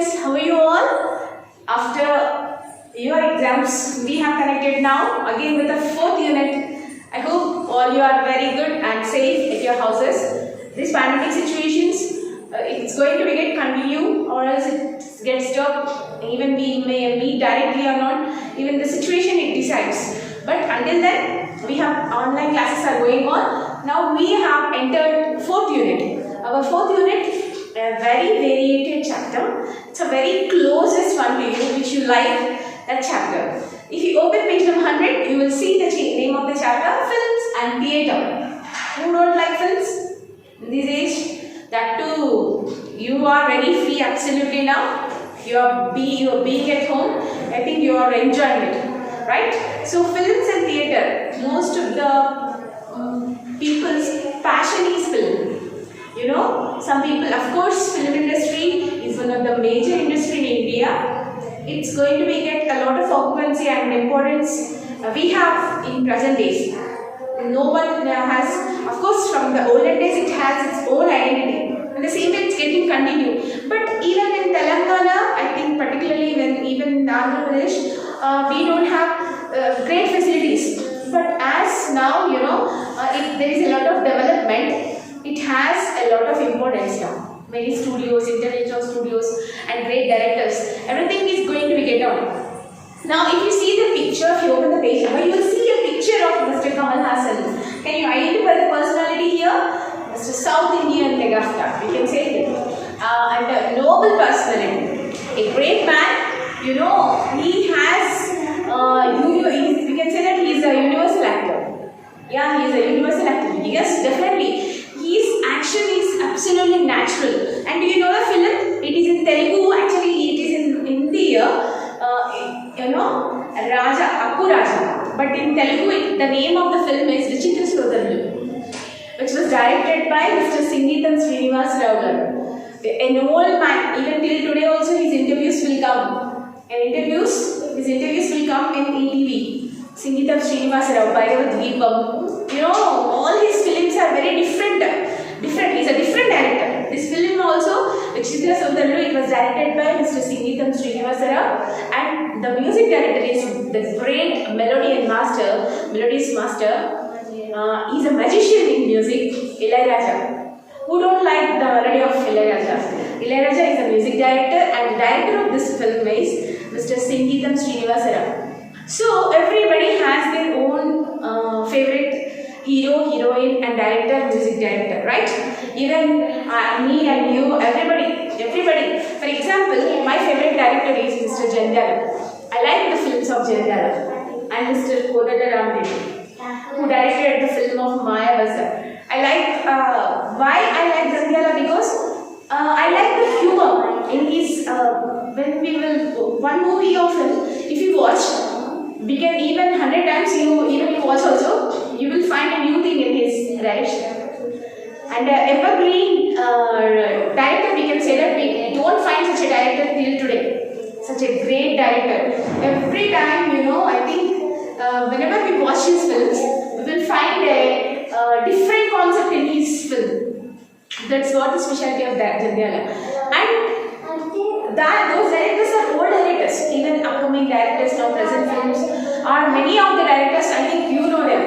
students, how are you all? After your exams, we have connected now again with the fourth unit. I hope all you are very good and safe at your houses. This pandemic situations, it's going to get continue or else it gets stopped. Even we may meet directly or not. Even the situation it decides. But until then, we have online classes are going on. Now we have entered fourth unit. Our fourth unit, a very variated chapter. It's a very closest one to you, which you like that chapter. If you open page number 100, you will see the name of the chapter, Films and Theatre. Who don't like films in this age? That too, you are very free absolutely now. You are being at home. I think you are enjoying it, right? So films and theatre, most of the people's passion is film. You know, some people, of course, film industry is one of the major industry in India. It's going to be get a lot of occupancy and importance we have in present days. No one has, of course, from the olden days it has its own identity. And the same way it's getting continued. But even in Telangana, I think particularly when even in Andhra Pradesh, we don't have great facilities. But as now, you know, there is a lot of development. It has a lot of importance now. Many studios, international studios and great directors. Everything is going to be get on. Now if you see the picture, if you open the page number, you will see a picture of Mr. Kamal Haasan. Can you identify the personality here? Mr. South Indian megastar, we can say it. And a noble personality. A great man, you know, he has, we can say that he is a universal actor. Yeah, he is a universal actor. Yes, definitely. His action is absolutely natural. And do you know the film? It is in Telugu, actually it is in Hindi, you know, Appu Raja. But in Telugu, the name of the film is Vichitra Sodarlu, which was directed by Mr. Singhitam Srinivas Rao garu. An old man, even till today also his interviews will come. His interviews will come in ETV. Singhitam Srinivas Rao, Bhairava Dweepam. You know, all his films are very different. He's a different director. This film also, Vichitra Sodarlu, it was directed by Mr. Singhitam Srinivas Rao, and the music director is the great melodies master. He's a magician in music, Ilaiyaraaja. Who don't like the melody of Ilaiyaraaja? Ilaiyaraaja is a music director, and the director of this film is Mr. Singhitam Srinivas Rao. So everybody has their own favorite hero, heroine and director, music director, right? Even me and you, everybody. For example, my favorite director is Mr. Jandhyala. I like the films of Jandhyala and Mr. Kodala Ramreddy, who directed the film of Mayavazar. I like, why I like Jandhyala? Because I like the humor in his, when we will, one movie or film, if you watch, we can even 100 times you watch also, you will find a new thing in his direction. And evergreen director, we can say that we don't find such a director till today. Such a great director. Every time, you know, I think whenever we watch his films, we will find a different concept in his film. That's what the specialty of Jandhyala. And those directors are old directors, even upcoming directors now, present films, are many of the directors, I think you know them.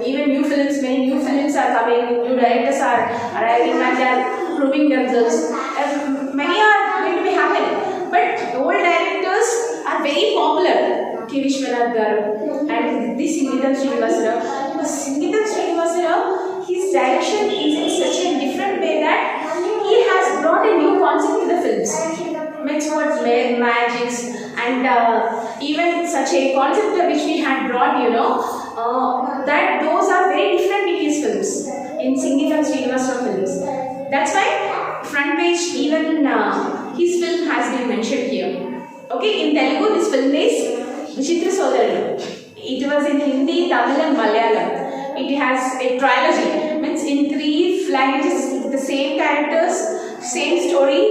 Even many new films are coming, new directors are arriving and they are proving themselves. Many are going to be happening, but old directors are very popular. K. Vishwanath garu and this Singhitam Srinivas Rao. Because Singhitam Srinivas Rao, his direction is in such a different way that he has brought a new concept to the films. Mixed words, magics, and even such a concept which we had brought, you know, that those are very different in his films, in Singhitam Srinivas Rao films. That's why front page, even his film has been mentioned here. Okay, in Telugu, this film is Vichitra Sodarlu. It was in Hindi, Tamil and Malayalam. It has a trilogy, means in 3 languages, the same characters, same story,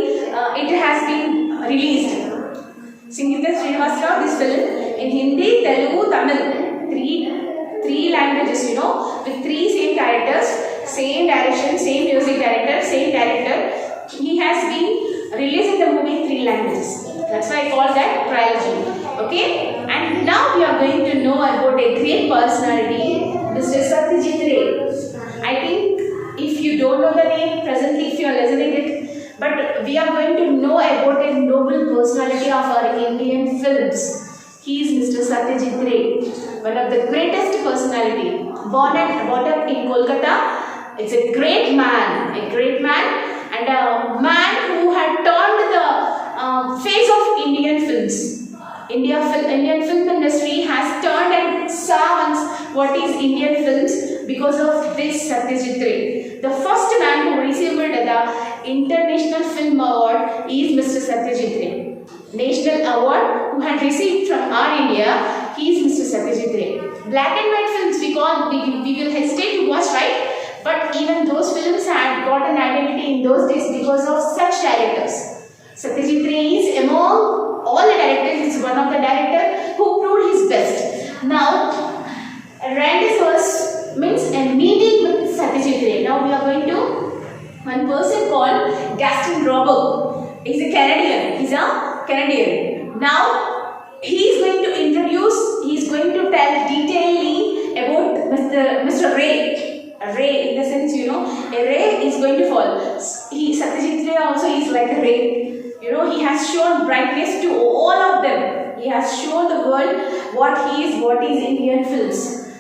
it has been released. Singhitam Srinivas Rao, this film in Hindi, Telugu, Tamil, three languages, you know, with 3 same characters, same direction, same music director, same director. He has been released in the movie 10 languages. That's why I call that trilogy. Okay? And now we are going to know about a great personality, Mr. Satyajit Ray. I think if you don't know the name presently, if you are listening it, but we are going to know about a noble personality of our Indian films. He is Mr. Satyajit Ray, one of the greatest personality. Born and brought up in Kolkata. It's a great man, and a man who had turned the face of Indian films. Indian film industry has turned and saw once what is Indian films because of this Satyajit Ray. The first man who received the International Film Award is Mr. Satyajit Ray. National award who had received from our India, he is Mr. Satyajit Ray. Black and white films we will hesitate to watch, right? But even those films had got an identity in those days because of such directors. Satyajit Ray is among all the directors, is one of the directors who proved his best. Now, rendezvous means a meeting with Satyajit Ray. Now we are going to one person called Gaston Robert. He's a Canadian. Now, he is going to introduce, he is going to tell detailing about Mr. Ray. A ray, in the sense, a ray is going to fall. Satyajit Ray also is like a ray. He has shown brightness to all of them. He has shown the world what is Indian films.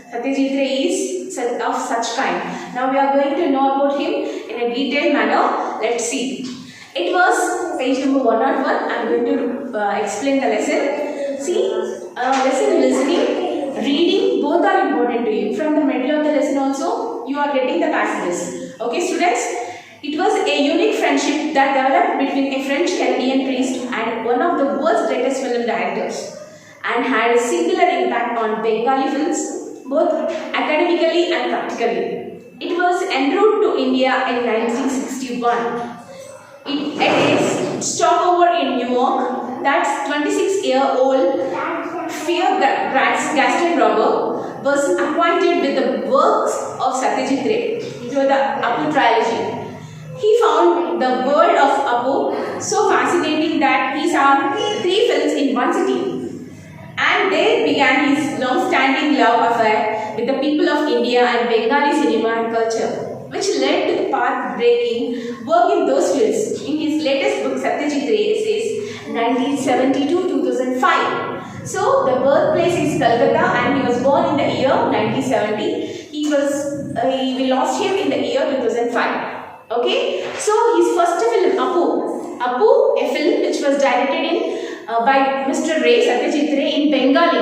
Satyajit Ray is of such kind. Now we are going to know about him in a detailed manner. Let's see. It was page number 101. I am going to explain the lesson. See, lesson listening, reading, both are important to you. From the middle of the lesson also, you are getting the passages. Okay, students? It was a unique friendship that developed between a French Canadian priest and one of the world's greatest film directors, and had a singular impact on Bengali films, both academically and practically. It was en route to India in 1961. At a stopover in New York, that's 26-year-old Gaston Robert was acquainted with the works of Satyajit Ray. It was the Apu trilogy. He found the world of Apu so fascinating that he saw 3 films in one sitting. And there began his long-standing love affair with the people of India and Bengali cinema and culture, which led to the path-breaking work in those fields. In his latest book, Satyajit Ray says 1970-2005. So the birthplace is Calcutta, and he was born in the year 1970. We lost him in the year 2005. Okay, so his first film, Apu, a film which was directed by Mr. Ray, Satyajit Ray, in Bengali.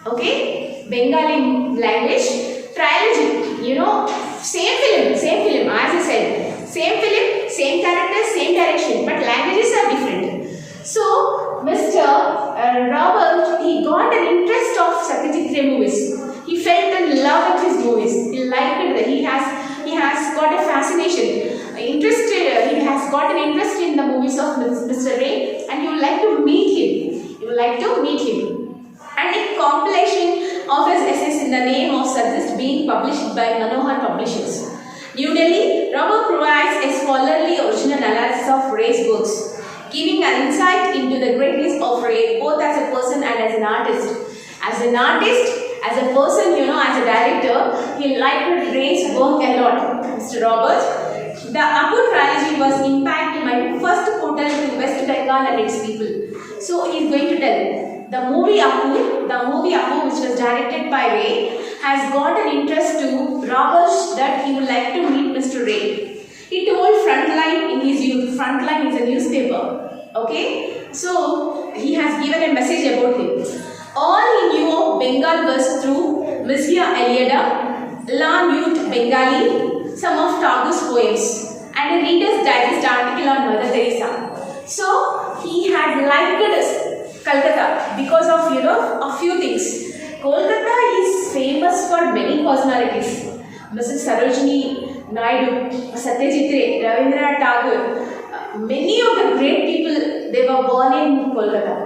Okay, Bengali language, trilogy. Same film, as I said, same film, same characters, same direction, but languages are different. So, Mr. Robert, he got an interest of Satyajit Ray movies. He fell in love with his movies. He liked it. He has got a fascination. He has got an interest in the movies of Mr. Ray, and you would like to meet him. And a compilation of his essays in the name of Sadist being published by Manohar Publishers. New Delhi, Robert provides a scholarly original analysis of Ray's works, giving an insight into the greatness of Ray both as a person and as an artist. As an artist, as a person, as a director, he liked Ray's work a lot. Mr. Robert, the Apu trilogy was impacted my first portal to West Bengal and its people. So he is going to tell. The movie Apu, which was directed by Ray, has got an interest to Robert that he would like to meet Mr. Ray. He told Frontline in his youth. Frontline is a newspaper. Okay, so he has given a message about him. All he knew of Bengal was through Mircea Eliade, La Mute Bengali, some of Tagore's poems, and a Reader's Digest article on Mother Teresa. So he had liked Calcutta because of a few things. Kolkata is famous for many personalities. Mrs. Sarojini Naidu, Satyajit Ray, Rabindranath Tagore, many of the great people, they were born in Kolkata.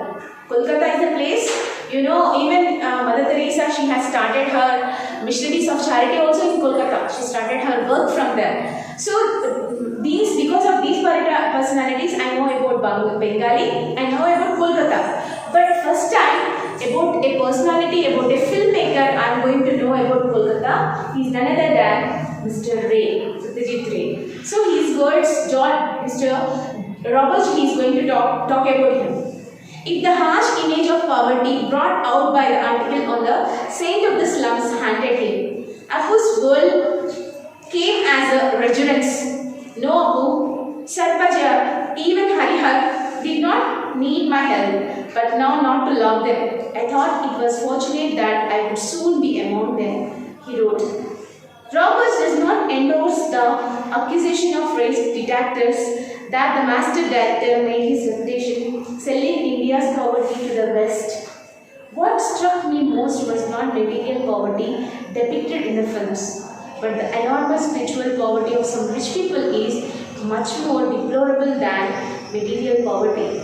Kolkata is a place, even Mother Teresa, she has started her missionaries of charity also in Kolkata. She started her work from there. So because of these personalities. I know about Bengali, I know about Kolkata. But first time about a personality, about a filmmaker, I am going to know about Kolkata. He is none other than Mr. Ray, Satyajit Ray. So his words, Mr. Robert, he is going to talk about him. If the harsh image of poverty brought out by the article on the saint of the slums haunted him, Apu's world came as a resurgence. No Apu, Sarpaja, even Harihar did not need my help, but now not to love them. I thought it was fortunate that I would soon be among them, he wrote. Roberts does not endorse the accusation of race detectors that the master director made his reputation selling India's poverty to the West. What struck me most was not material poverty depicted in the films, but the enormous spiritual poverty of some rich people is much more deplorable than material poverty.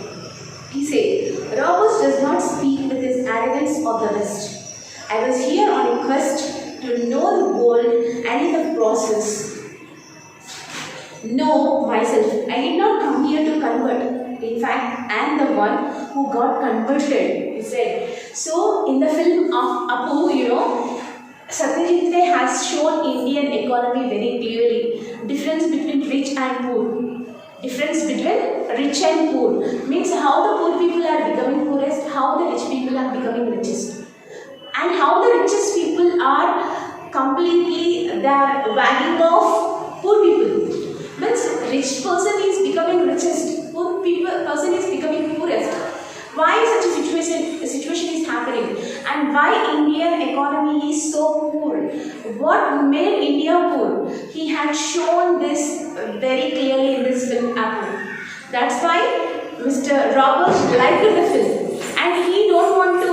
He said, Roberts does not speak with his arrogance of the West. I was here on a quest to know the world and in the process know myself. I did not come here to convert. In fact, I am the one who got converted, he said. So, in the film of Apu, Satyajit Ray has shown Indian economy very clearly. Difference between rich and poor. Difference between rich and poor. Means how the poor people are becoming poorest, how the rich people are becoming richest. And how the richest people are completely, they are wagging off poor people. Means rich person is becoming richest, poor person is becoming poorest. Why such a situation is happening, and why Indian economy is so poor? What made India poor? He had shown this very clearly in this film Apu. That's why Mr. Roberts liked the film, and he did not want to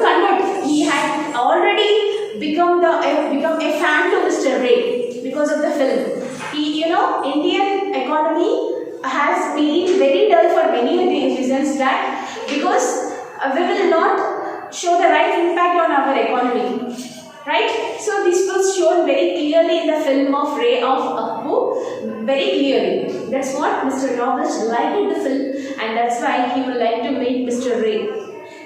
convert. He had already become a fan to Mr. Ray because of the film. Indian economy has been very dull for many reasons, that because we will not show the right impact on our economy, right? So this was shown very clearly in the film of Ray of Apu, very clearly. That's what Mr. Roberts liked the film, and that's why he would like to meet Mr. Ray.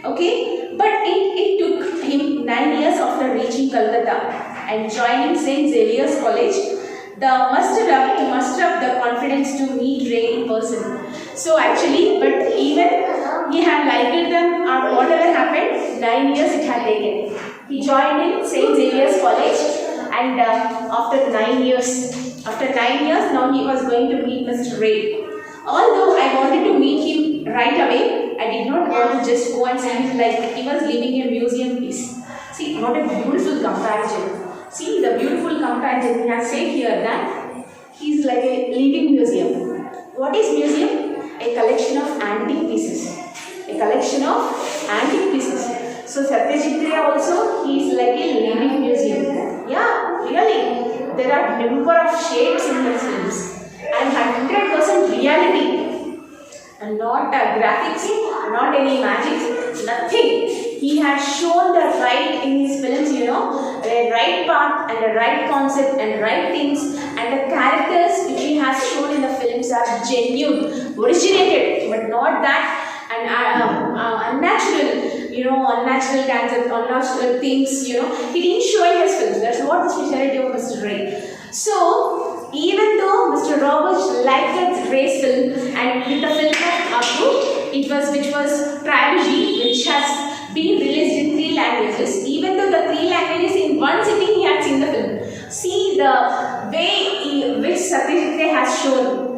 Okay, but it took him 9 years after reaching Calcutta and joining St. Xavier's College to muster up the confidence to meet Ray in person. So actually, but even he had liked them or whatever happened, 9 years it had taken. He joined in St. Xavier's College, and after 9 years, now he was going to meet Mr. Ray. Although I wanted to meet him right away, I did not want to just go and see him like he was leaving a museum piece. See, what a beautiful comparison. See the beautiful comparison he has said here, that he is like a living museum. What is museum? A collection of antique pieces. A collection of antique pieces. So Satyajit Ray also, he is like a living museum. Yeah, really. There are number of shapes in his films and 100% reality, and not graphics, not any magic, nothing. He has shown the right in his films, the right path and the right concept and right things, and the characters which he has shown in the films are genuine, originated, but not that and unnatural concept, unnatural things, he didn't show in his films. That's what the speciality of Mr. Ray. So, even though Mr. Roberts liked Ray's film, and with the film of Apu, which was trilogy, which has been released in 3 languages, even though the 3 languages in one sitting he had seen the film. See the way which Satyajit Ray has shown.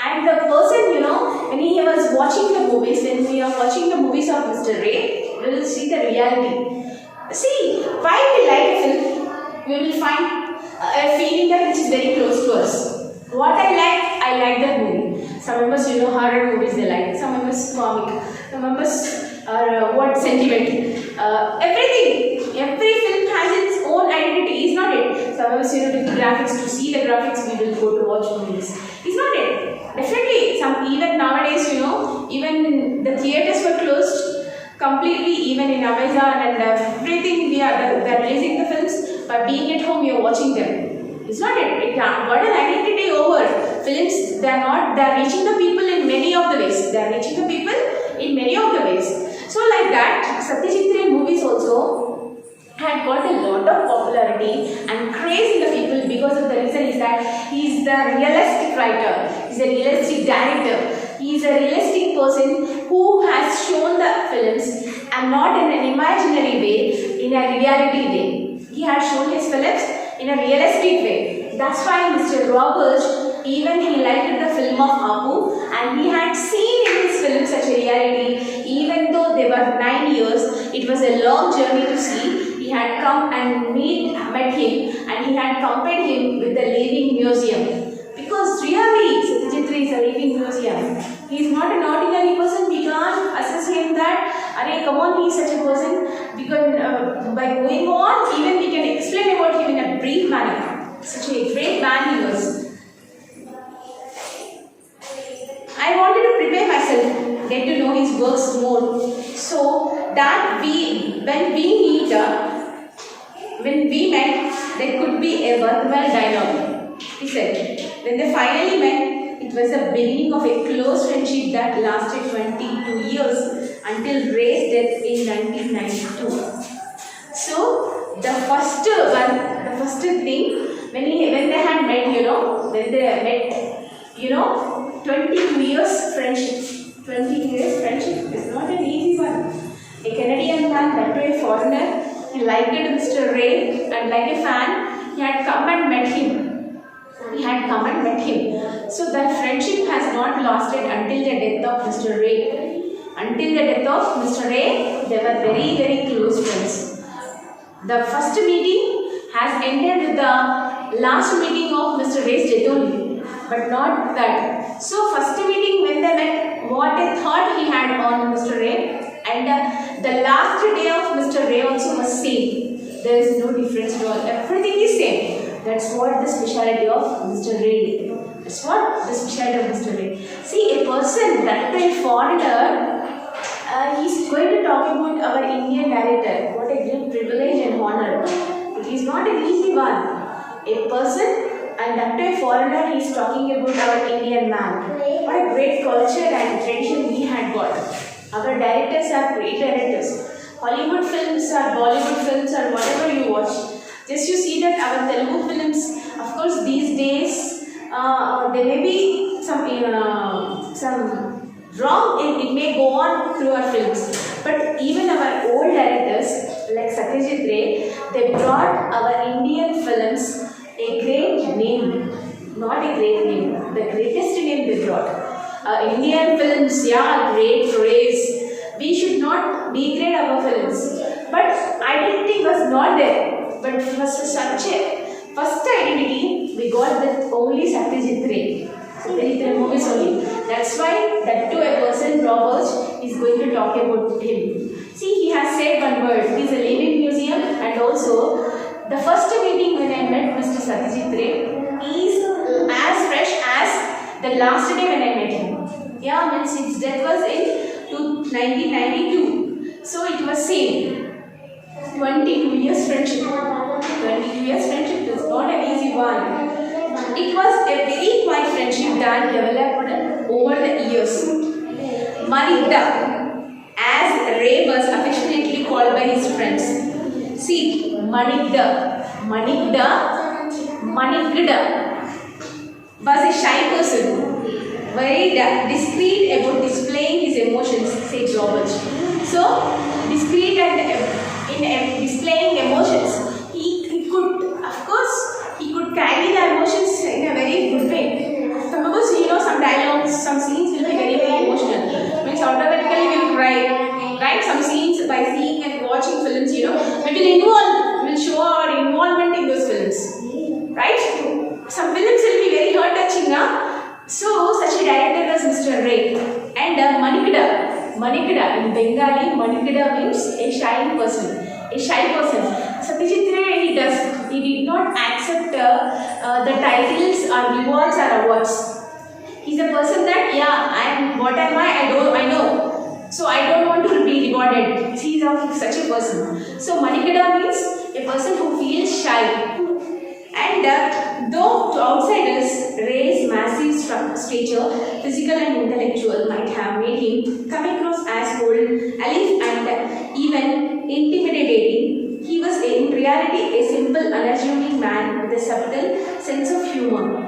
And the person, when he was watching the movies, when we are watching the movies of Mr. Ray, we will see the reality. See, why we like a film, we will find a feeling that which is very close to us. What I like that movie. Some members, horror movies they like. Some members comic. Some members are what sentiment. Everything. Every film has its own identity. Is not it? Some members, with the graphics, to see the graphics, we will go to watch movies. Is not it? Definitely. Even nowadays, even the theaters were closed completely. Even in Amazon and everything, they are releasing the films. But being at home, you are watching them. It's not it. It got an identity over. Films, they are reaching the people in many of the ways. They are reaching the people in many of the ways. So like that, Satyajit Ray movies also had got a lot of popularity and craze in the people because of the reason is that he is the realistic writer, he is a realistic director, he is a realistic person who has shown the films and not in an imaginary way, in a reality way. He has shown his films in a realistic way. That's why Mr. Robert, even he liked the film of Apu and he had seen in his film such a reality. Even though they were 9 years, it was a long journey to see. He had come and met him and he had compared him with the living museum. Because really, Satyajit Ray is a living museum. He is not an ordinary person. We can't assess him that, Arey, come on, he is such a person. Because by going on, even we can explain about him in a brief manner. Such a great man he was. I wanted to prepare myself, get to know his works more, so that when we met, there could be a worthwhile dialogue. He said, when they finally met, it was the beginning of a close friendship that lasted 22 years until Ray's death in 1992. So the first thing when they had met, when they met, 22 years friendship. 20 years friendship is not an easy one. A Canadian man, that to a foreigner, he liked Mr. Ray and like a fan, he had come and met him. So that friendship has not lasted until the death of Mr. Ray. Until the death of Mr. Ray, they were very, very close friends. The first meeting has ended with the last meeting of Mr. Ray's death only, but not that. So first meeting when they met, what a thought he had on Mr. Ray, and the last day of Mr. Ray also was same. There is no difference at all. Everything is same. That's what the speciality of Mr. Ray. That's what the speciality of Mr. Ray. See, a person, that a foreigner, he's going to talk about our Indian director. What a great privilege and honor. It is not an easy one. A person, and that to a foreigner, he is talking about our Indian man. What a great culture and tradition we had got. Our directors are great directors. Hollywood films or Bollywood films or whatever you watch. Just you see that our Telugu films, of course these days, there may be some wrong, it may go on through our films. But even our old directors like Satyajit Ray, they brought our Indian films a great name. Not a great name, the greatest name they brought. Indian films, yeah, great praise. We should not degrade our films. But identity was not there. But it was such a first identity we got with only Satyajit Ray. Satyajit Ray movies only. That's why that to a person, Robert, is going to talk about him. See, he has said one word. He is a living museum, and also the first meeting when I met Mr. Satyajit Ray is as fresh as the last day when I met him. Yeah, means his death was in 1992. So it was same. 22 years friendship. 22 years friendship is not an easy one. It was a very quiet friendship that developed over the years. Manikda, as Ray was affectionately called by his friends. See, Manikda was a shy person. Very discreet about displaying his emotions, said Robert. So, discreet and in displaying emotions, he could carry the emotions in a very good way. Because some dialogues, some scenes will be very, very emotional. Means automatically we will cry. Right? Some scenes by seeing and watching films, we will show our involvement in those films. Right? Some films will be very heart-touching, So, such a director was Mr. Ray. And Manikda in Bengali, Manikda means a shy person. Satyajit Ray, he did not accept the titles or rewards or awards. He's a person that, what am I know. So, I don't want to be rewarded. He's such a person. So, Manikda means a person who feels shy. And though to outsiders, Ray's massive stature, physical and intellectual, might have made him come across as cold, aloof, and even intimidating, he was in reality a simple, unassuming man with a subtle sense of humor.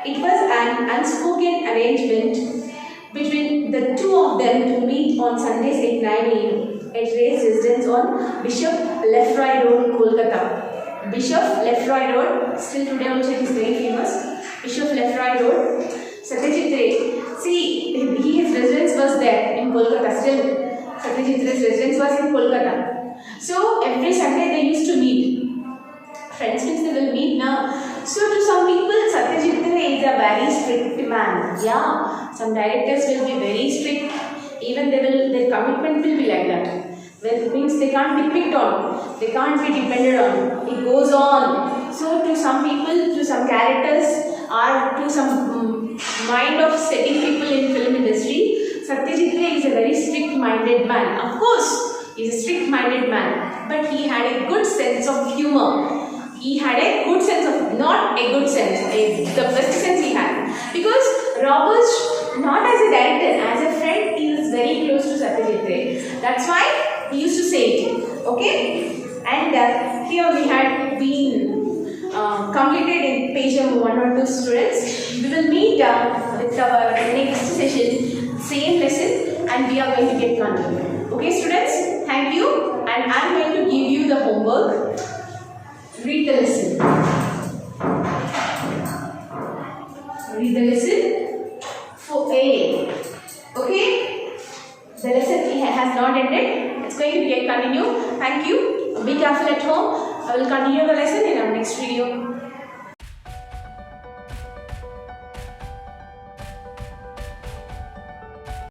It was an unspoken arrangement between the two of them to meet on Sundays at 9 a.m. at Ray's residence on Bishop Lefroy Road, Kolkata. Bishop Lefroy Road, still today also it is very famous. Bishop Lefroy Road, Satyajit Ray. See, his residence was there in Kolkata. Still, Satyajit Ray's residence was in Kolkata. So every Sunday they used to meet. Friends means they will meet now. So to some people, Satyajit Ray is a very strict man. Yeah, some directors will be very strict. Even their commitment will be like that. Well, it means they can't be picked on, they can't be depended on. It goes on. So to some people, to some characters, or to some mind of setting people in film industry, Satyajit Ray is a very strict-minded man. Of course, he is a strict-minded man, but he had a good sense of humor. He had a good sense of, not a good sense, the best sense he had. Because Robert, not as a director, as a friend, he was very close to Satyajit Ray. That's why he used to say it. Okay? And here we had been completed in page number 1 or 2 students. We will meet with our next session, same lesson, and we are going to get continued. Okay students? Thank you. And I am going to give you the homework. Read the lesson. Read the lesson for A. Okay? The lesson has not ended. It's going to get continued. Thank you. Be careful at home. I will continue the lesson in our next video.